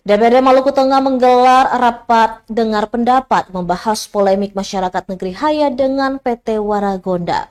DPRD Maluku Tengah menggelar rapat dengar pendapat membahas polemik masyarakat negeri Haya dengan PT Waragonda.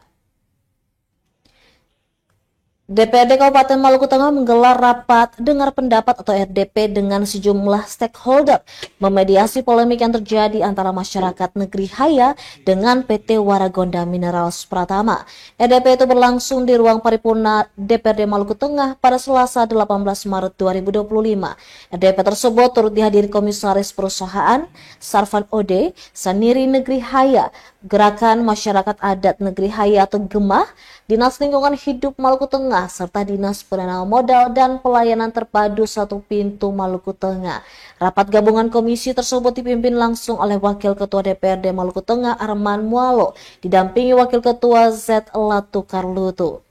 DPRD Kabupaten Maluku Tengah menggelar rapat dengar pendapat atau RDP dengan sejumlah stakeholder memediasi polemik yang terjadi antara masyarakat negeri Haya dengan PT Waragonda Minerals Pratama. RDP itu berlangsung di ruang paripurna DPRD Maluku Tengah pada Selasa 18 Maret 2025. RDP tersebut turut dihadiri Komisaris Perusahaan Sarvan Ode, Saniri Negeri Haya, Gerakan Masyarakat Adat Negeri Haya atau Gemah, Dinas Lingkungan Hidup Maluku Tengah, serta Dinas Penanaman Modal dan Pelayanan Terpadu Satu Pintu Maluku Tengah. Rapat gabungan komisi tersebut dipimpin langsung oleh Wakil Ketua DPRD Maluku Tengah Arman Mualo, didampingi Wakil Ketua Z. Latu Karlutu.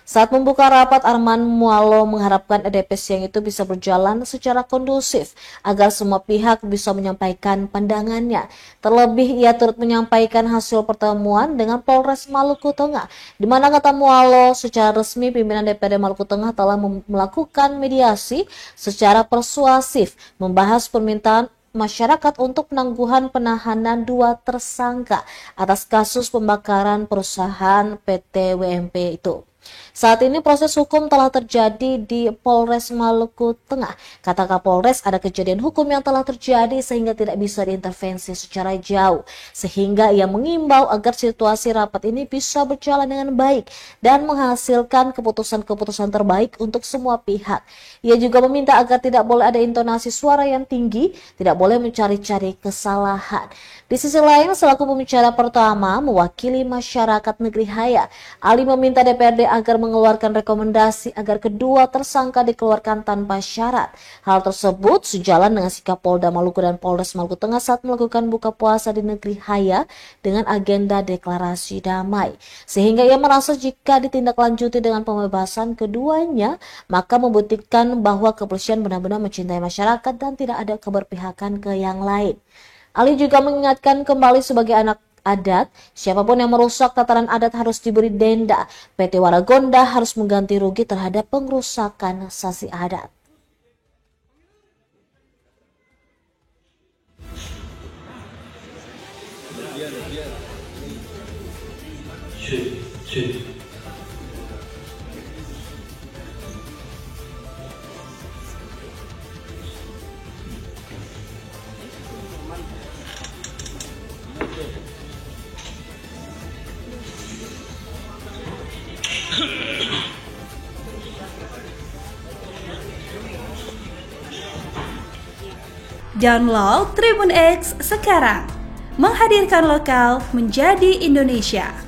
Saat membuka rapat, Arman Mualo mengharapkan RDP siang itu bisa berjalan secara kondusif agar semua pihak bisa menyampaikan pandangannya. Terlebih, ia turut menyampaikan hasil pertemuan dengan Polres Maluku Tengah, di mana kata Mualo, secara resmi pimpinan DPRD Maluku Tengah telah melakukan mediasi secara persuasif membahas permintaan masyarakat untuk penangguhan penahanan 2 tersangka atas kasus pembakaran perusahaan PT WMP itu. Saat ini proses hukum telah terjadi di Polres Maluku Tengah. Kata Kapolres, ada kejadian hukum yang telah terjadi sehingga tidak bisa diintervensi secara jauh. Sehingga ia mengimbau agar situasi rapat ini bisa berjalan dengan baik dan menghasilkan keputusan-keputusan terbaik untuk semua pihak. Ia juga meminta agar tidak boleh ada intonasi suara yang tinggi, tidak boleh mencari-cari kesalahan. Di sisi lain, selaku pembicara pertama mewakili masyarakat negeri Haya, Ali meminta DPRD agar mengeluarkan rekomendasi agar kedua tersangka dikeluarkan tanpa syarat. Hal tersebut sejalan dengan sikap Polda Maluku dan Polres Maluku Tengah saat melakukan buka puasa di negeri Haya dengan agenda deklarasi damai. Sehingga ia merasa jika ditindaklanjuti dengan pembebasan keduanya, maka membuktikan bahwa kepolisian benar-benar mencintai masyarakat dan tidak ada keberpihakan ke yang lain. Ali juga mengingatkan kembali sebagai anak adat, siapapun yang merusak tataran adat harus diberi denda. PT Waragonda harus mengganti rugi terhadap pengrusakan sasi adat. Download Tribun X sekarang, menghadirkan lokal menjadi Indonesia.